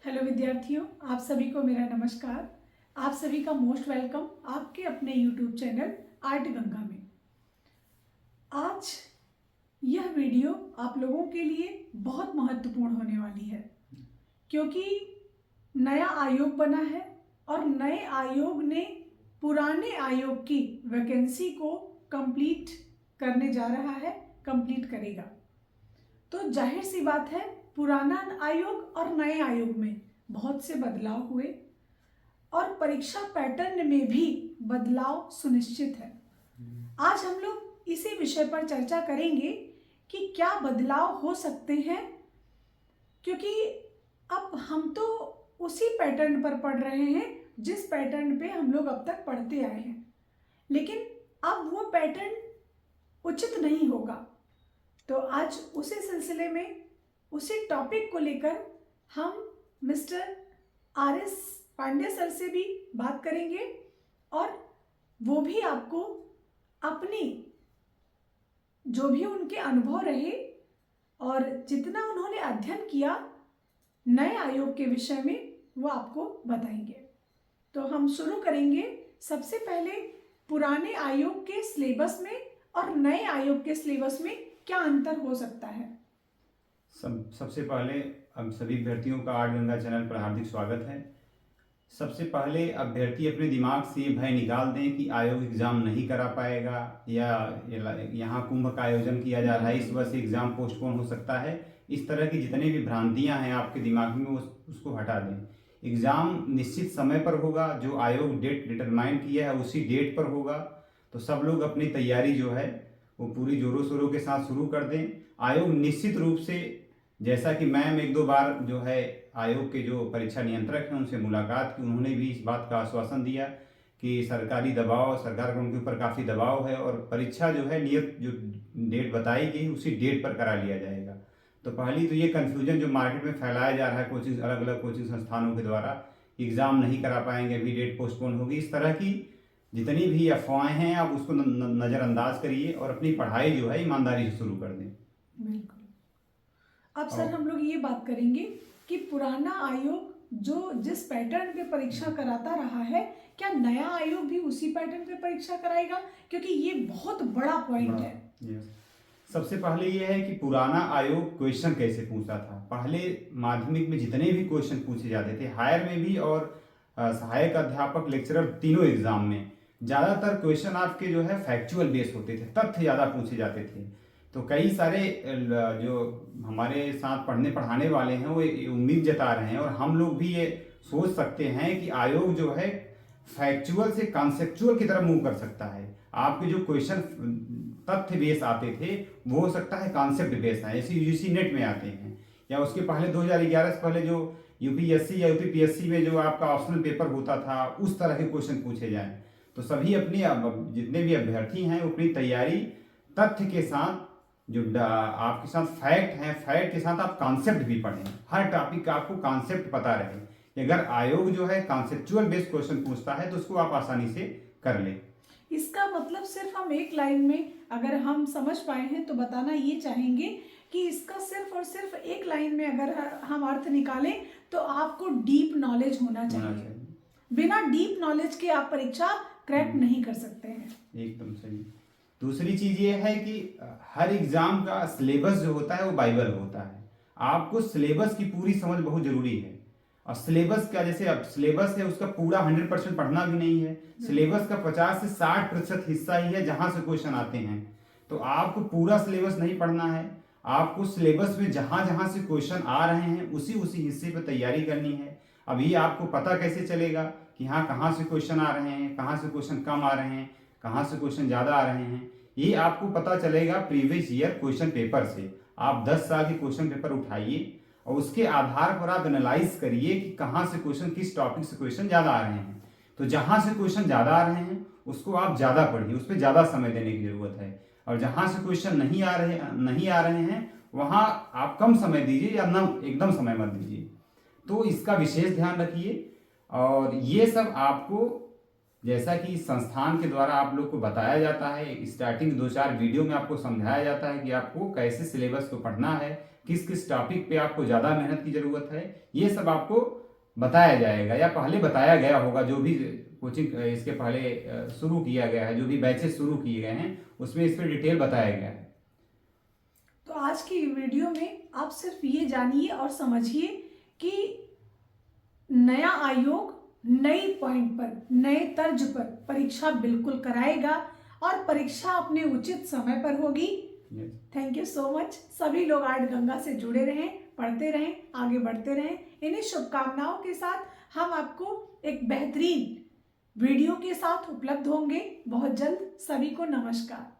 Hello विद्यार्थियों, आप सभी को मेरा नमस्कार। आप सभी का मोस्ट वेलकम आपके अपने यूट्यूब चैनल आर्ट गंगा में। आज यह वीडियो आप लोगों के लिए बहुत महत्वपूर्ण होने वाली है, क्योंकि नया आयोग बना है और नए आयोग ने पुराने आयोग की वैकेंसी को कंप्लीट करने जा रहा है, कंप्लीट करेगा। तो जाहिर सी बात है, पुराना आयोग और नए आयोग में बहुत से बदलाव हुए और परीक्षा पैटर्न में भी बदलाव सुनिश्चित है। आज हम लोग इसी विषय पर चर्चा करेंगे कि क्या बदलाव हो सकते हैं, क्योंकि अब हम तो उसी पैटर्न पर पढ़ रहे हैं जिस पैटर्न पे हम लोग अब तक पढ़ते आए हैं, लेकिन अब वो पैटर्न उचित नहीं होगा। तो आज उसी सिलसिले में, उसी टॉपिक को लेकर हम मिस्टर आर.एस. पांडे सर से भी बात करेंगे और वो भी आपको अपनी जो भी उनके अनुभव रहे और जितना उन्होंने अध्ययन किया नए आयोग के विषय में, वो आपको बताएंगे। तो हम शुरू करेंगे सबसे पहले पुराने आयोग के सिलेबस में और नए आयोग के सिलेबस में क्या अंतर हो सकता है। सबसे पहले अब सभी अभ्यर्थियों का आर्ट गंगा चैनल पर हार्दिक स्वागत है। सबसे पहले अभ्यर्थी अपने दिमाग से ये भय निकाल दें कि आयोग एग्ज़ाम नहीं करा पाएगा या यहाँ कुंभ का आयोजन किया जा रहा है, इस वजह से एग्ज़ाम पोस्टपोन हो सकता है। इस तरह की जितनी भी भ्रांतियाँ हैं आपके दिमाग में उसको हटा दें। एग्ज़ाम निश्चित समय पर होगा, जो आयोग डेट डिटरमाइन किया है उसी डेट पर होगा। तो सब लोग अपनी तैयारी जो है वो पूरी जोरों शोरों के साथ शुरू कर दें। आयोग निश्चित रूप से, जैसा कि मैम एक दो बार जो है आयोग के जो परीक्षा नियंत्रक हैं उनसे मुलाकात की, उन्होंने भी इस बात का आश्वासन दिया कि सरकारी दबाव, सरकार का उनके ऊपर काफ़ी दबाव है और परीक्षा जो है नियत जो डेट बताई गई उसी डेट पर करा लिया जाएगा। तो पहली तो ये कन्फ्यूजन जो मार्केट में फैलाया जा रहा है कोचिंग, अलग अलग कोचिंग संस्थानों के द्वारा, एग्ज़ाम नहीं करा पाएंगे, अभी डेट पोस्टपोन होगी, इस तरह की जितनी भी अफवाहें हैं आप उसको नज़रअंदाज करिए और अपनी पढ़ाई जो है ईमानदारी से शुरू कर दें। बिल्कुल। अब सर हम लोग ये बात करेंगे कि पुराना आयोग जो जिस पैटर्न पे परीक्षा कराता रहा है, क्या नया आयोग भी उसी पैटर्न पे परीक्षा कराएगा, क्योंकि ये बहुत बड़ा पॉइंट है। सबसे पहले ये है कि पुराना आयोग क्वेश्चन कैसे पूछता था। पहले माध्यमिक में जितने भी क्वेश्चन पूछे जाते थे, हायर में भी और सहायक अध्यापक, लेक्चरर, तीनों एग्जाम में ज़्यादातर क्वेश्चन आपके जो है फैक्चुअल बेस होते थे, तथ्य ज़्यादा पूछे जाते थे। तो कई सारे जो हमारे साथ पढ़ने पढ़ाने वाले हैं वो उम्मीद जता रहे हैं और हम लोग भी ये सोच सकते हैं कि आयोग जो है फैक्चुअल से कॉन्सेप्चुअल की तरफ मूव कर सकता है। आपके जो क्वेश्चन तथ्य बेस आते थे वो हो सकता है कॉन्सेप्ट बेस है, जैसे यूजीसी नेट में आते हैं, या उसके पहले 2011 से पहले जो यूपीएससी या यूपीपीएससी में जो आपका ऑप्शनल पेपर होता था उस तरह के क्वेश्चन पूछे जाएं। तो सभी अपनी जितने भी अभ्यर्थी हैं वो अपनी तैयारी तथ्य के साथ, जो आपके साथ फैक्ट हैं, फैक्ट के साथ आप कॉन्सेप्ट भी पढ़ें। हर टॉपिक का आपको कॉन्सेप्ट पता रहे। अगर आयोग जो है कॉन्सेप्चुअल बेस्ड क्वेश्चन पूछता है तो उसको आप आसानी से कर लें। इसका मतलब सिर्फ हम एक लाइन में अगर हम समझ पाए हैं तो बताना ये चाहेंगे कि इसका सिर्फ और सिर्फ एक लाइन में अगर हम अर्थ निकालें तो आपको डीप नॉलेज होना चाहिए। बिना डीप नॉलेज के आप परीक्षा क्रैक नहीं कर सकते हैं। एकदम सही। दूसरी चीज ये है कि हर एग्जाम का सिलेबस जो होता है वो बाइबल होता है। आपको सिलेबस की पूरी समझ बहुत जरूरी है। और सिलेबस का, जैसे अब सिलेबस है उसका पूरा 100% पढ़ना भी नहीं है। सिलेबस का 50 से 60% हिस्सा ही है जहां से क्वेश्चन आते हैं। तो आपको पूरा सिलेबस नहीं पढ़ना है, आपको सिलेबस में जहां जहां से क्वेश्चन आ रहे हैं उसी उसी हिस्से पर तैयारी करनी है। अभी आपको पता कैसे चलेगा कि हाँ कहाँ से क्वेश्चन आ रहे हैं, कहाँ से क्वेश्चन कम आ रहे हैं, कहाँ से क्वेश्चन ज़्यादा आ रहे हैं, ये आपको पता चलेगा प्रीवियस ईयर क्वेश्चन पेपर से। आप 10 साल के क्वेश्चन पेपर उठाइए और उसके आधार पर आप एनालाइज करिए कि कहाँ से क्वेश्चन, किस टॉपिक से क्वेश्चन ज़्यादा आ रहे हैं। तो जहाँ से क्वेश्चन ज़्यादा आ रहे हैं उसको आप ज़्यादा पढ़िए, उस पर ज़्यादा समय देने की ज़रूरत है। और जहाँ से क्वेश्चन नहीं आ रहे हैं वहाँ आप कम समय दीजिए या न एकदम समय मत दीजिए। तो इसका विशेष ध्यान रखिए। और ये सब आपको, जैसा कि संस्थान के द्वारा आप लोग को बताया जाता है, स्टार्टिंग 2-4 वीडियो में आपको समझाया जाता है कि आपको कैसे सिलेबस को पढ़ना है, किस किस टॉपिक पे आपको ज़्यादा मेहनत की ज़रूरत है, ये सब आपको बताया जाएगा या पहले बताया गया होगा। जो भी कोचिंग इसके पहले शुरू किया गया है, जो भी बैचेस शुरू किए गए हैं, उसमें इस पर डिटेल बताया गया है। तो आज की वीडियो में आप सिर्फ ये जानिए और समझिए कि नया आयोग नई पॉइंट पर, नए तर्ज पर परीक्षा बिल्कुल कराएगा और परीक्षा अपने उचित समय पर होगी। Thank you so much. सभी लोग आर्ट गंगा से जुड़े रहें, पढ़ते रहें, आगे बढ़ते रहें। इन्हीं शुभकामनाओं के साथ हम आपको एक बेहतरीन वीडियो के साथ उपलब्ध होंगे बहुत जल्द। सभी को नमस्कार।